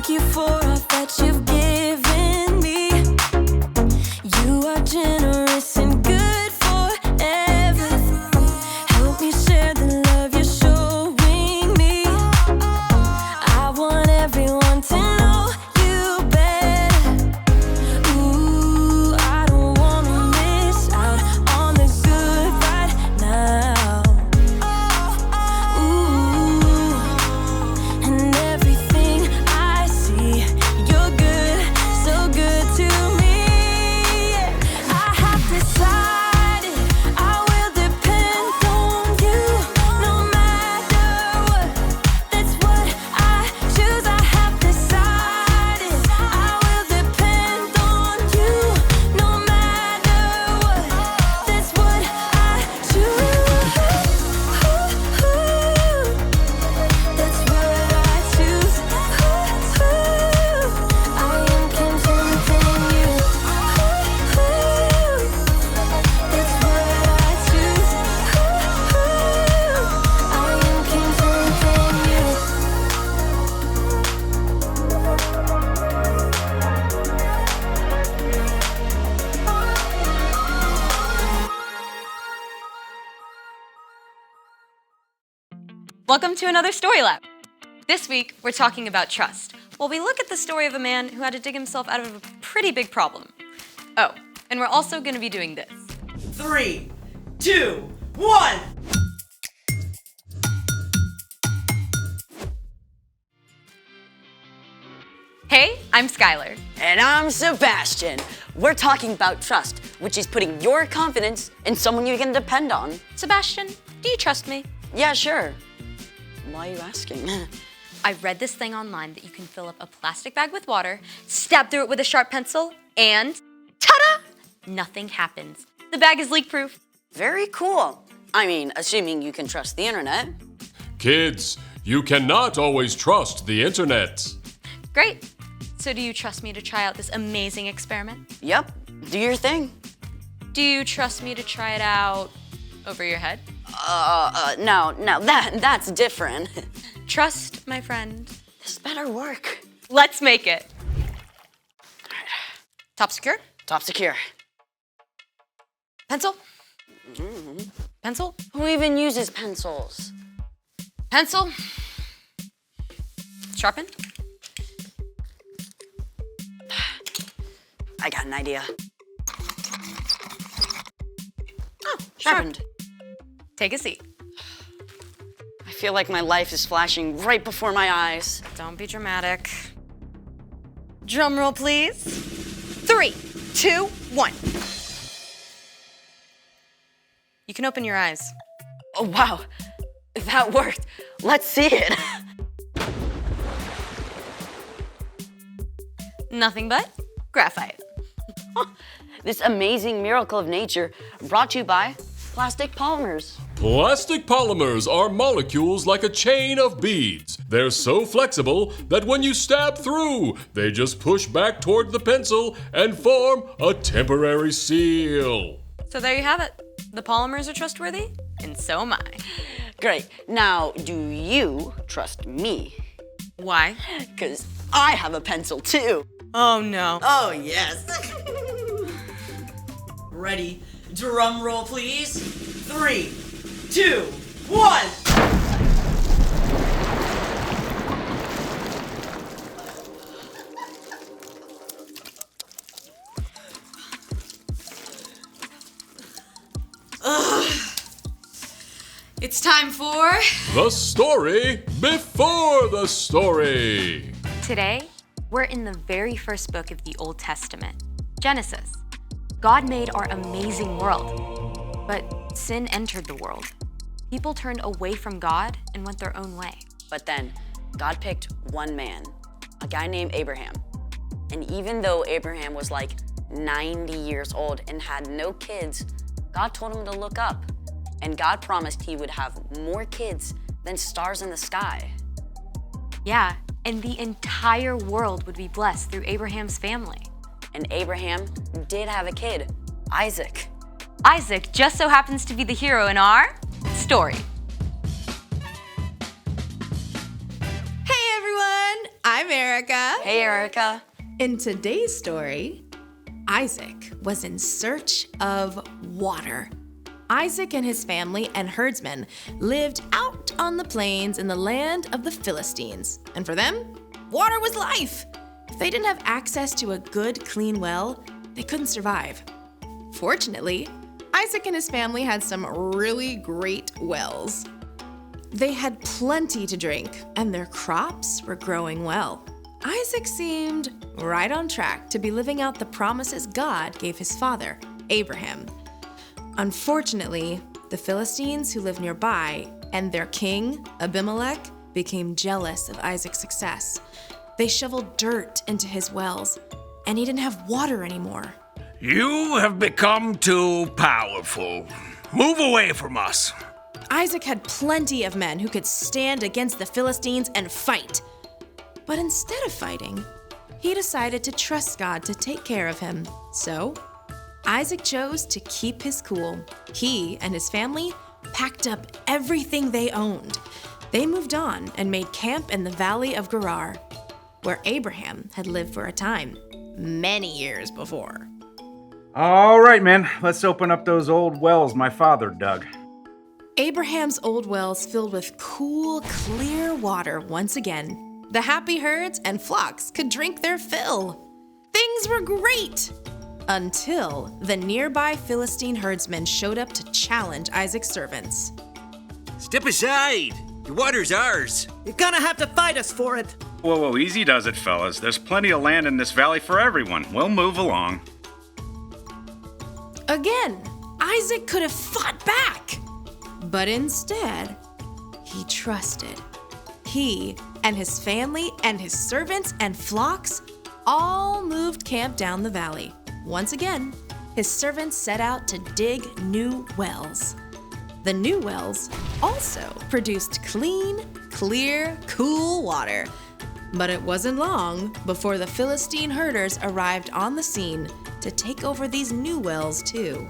thank you for all that you've given me. You are generous and good forever. Help me share the love you're showing me. I want everyone to know you better. Ooh, I don't wanna miss out on the good right now. Ooh, and everything I see, you're good, so good to me. I have decided I will depend on you no matter what. That's what I choose. I have decided I will depend on you no matter what. That's what I choose. That's what I choose. I am content in you. That's what I choose. I am content in you. Welcome to another Story Lab. This week, we're talking about trust. Well, we look at the story of a man who had to dig himself out of a pretty big problem. Oh, and we're also going to be doing this. 3, 2, 1. Hey, I'm Skylar. And I'm Sebastian. We're talking about trust, which is putting your confidence in someone you can depend on. Sebastian, do you trust me? Yeah, sure. Why are you asking? I read this thing online that you can fill up a plastic bag with water, stab through it with a sharp pencil, and ta-da! Nothing happens. The bag is leak-proof. Very cool. I mean, assuming you can trust the internet. Kids, you cannot always trust the internet. Great. So do you trust me to try out this amazing experiment? Yep, do your thing. Do you trust me to try it out over your head? No, that's different. Trust, my friend. This better work. Let's make it. Top secure? Top secure. Pencil? Pencil? Who even uses pencils? Pencil? Sharpen? I got an idea. Oh, Sharpened. Take a seat. I feel like my life is flashing right before my eyes. Don't be dramatic. Drum roll, please. 3, 2, 1. You can open your eyes. Oh, wow. That worked. Let's see it. Nothing but graphite. This amazing miracle of nature brought to you by plastic polymers. Plastic polymers are molecules like a chain of beads. They're so flexible that when you stab through, they just push back toward the pencil and form a temporary seal. So there you have it. The polymers are trustworthy, and so am I. Great. Now, do you trust me? Why? Because I have a pencil too. Oh no. Oh, yes. Ready? Drum roll, please. 3, 2, 1. It's time for... The story before the story. Today, we're in the very first book of the Old Testament, Genesis. God made our amazing world, but sin entered the world. People turned away from God and went their own way. But then, God picked one man, a guy named Abraham. And even though Abraham was like 90 years old and had no kids, God told him to look up. And God promised he would have more kids than stars in the sky. Yeah, and the entire world would be blessed through Abraham's family. And Abraham did have a kid, Isaac. Isaac just so happens to be the hero in our story. Hey everyone, I'm I'm Erica. Hey, Erica. In today's story, Isaac was in search of water. Isaac and his family and herdsmen lived out on the plains in the land of the Philistines. And for them, water was life. If they didn't have access to a good, clean well, they couldn't survive. Fortunately, Isaac and his family had some really great wells. They had plenty to drink, and their crops were growing well. Isaac seemed right on track to be living out the promises God gave his father, Abraham. Unfortunately, the Philistines who lived nearby and their king, Abimelech, became jealous of Isaac's success. They shoveled dirt into his wells, and he didn't have water anymore. You have become too powerful. Move away from us. Isaac had plenty of men who could stand against the Philistines and fight. But instead of fighting, he decided to trust God to take care of him. So, Isaac chose to keep his cool. He and his family packed up everything they owned. They moved on and made camp in the valley of Gerar, where Abraham had lived for a time, many years before. All right, man, let's open up those old wells my father dug. Abraham's old wells filled with cool, clear water once again. The happy herds and flocks could drink their fill. Things were great! Until the nearby Philistine herdsmen showed up to challenge Isaac's servants. Step aside. The water's ours. You're gonna have to fight us for it. Whoa, easy does it, fellas. There's plenty of land in this valley for everyone. We'll move along. Again, Isaac could have fought back. But instead, he trusted. He and his family and his servants and flocks all moved camp down the valley. Once again, his servants set out to dig new wells. The new wells also produced clean, clear, cool water. But it wasn't long before the Philistine herders arrived on the scene to take over these new wells too.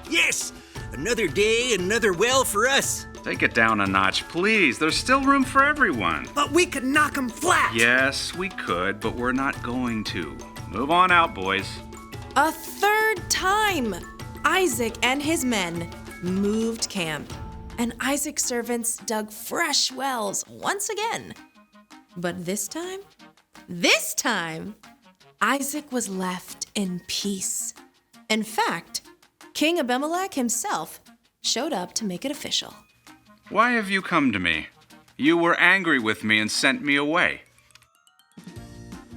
Yes! Another day, another well for us. Take it down a notch, please. There's still room for everyone. But we could knock them flat. Yes, we could, but we're not going to. Move on out, boys. A third time, Isaac and his men moved camp, and Isaac's servants dug fresh wells once again. But this time, Isaac was left in peace. In fact, King Abimelech himself showed up to make it official. Why have you come to me? You were angry with me and sent me away.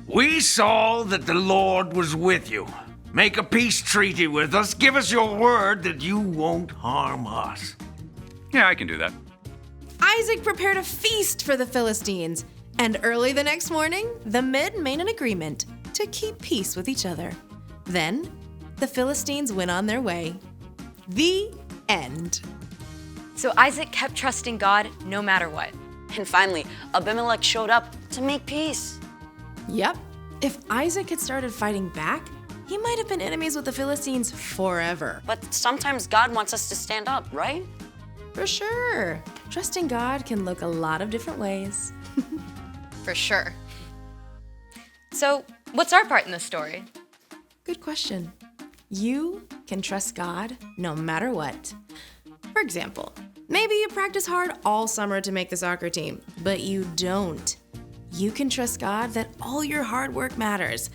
We saw that the Lord was with you. Make a peace treaty with us. Give us your word that you won't harm us. Yeah, I can do that. Isaac prepared a feast for the Philistines, and early the next morning, the men made an agreement to keep peace with each other. Then, the Philistines went on their way. The end. So Isaac kept trusting God no matter what. And finally, Abimelech showed up to make peace. Yep. If Isaac had started fighting back, he might have been enemies with the Philistines forever. But sometimes God wants us to stand up, right? For sure. Trusting God can look a lot of different ways. For sure. So, what's our part in this story? Good question. You can trust God no matter what. For example, maybe you practice hard all summer to make the soccer team, but you don't. You can trust God that all your hard work matters,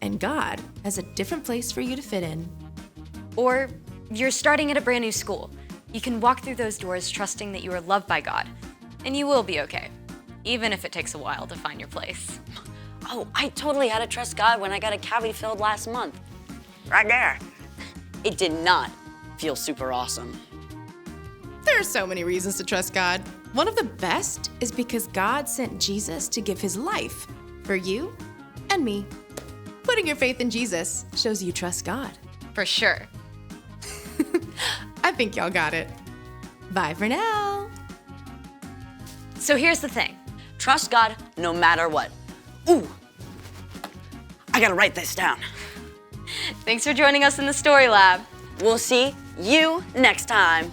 and God has a different place for you to fit in. Or you're starting at a brand new school. You can walk through those doors trusting that you are loved by God, and you will be okay, even if it takes a while to find your place. Oh, I totally had to trust God when I got a cavity filled last month. Right there. It did not feel super awesome. There are so many reasons to trust God. One of the best is because God sent Jesus to give his life for you and me. Putting your faith in Jesus shows you trust God. For sure. I think y'all got it. Bye for now. So here's the thing. Trust God no matter what. Ooh, I gotta write this down. Thanks for joining us in the Story Lab. We'll see you next time.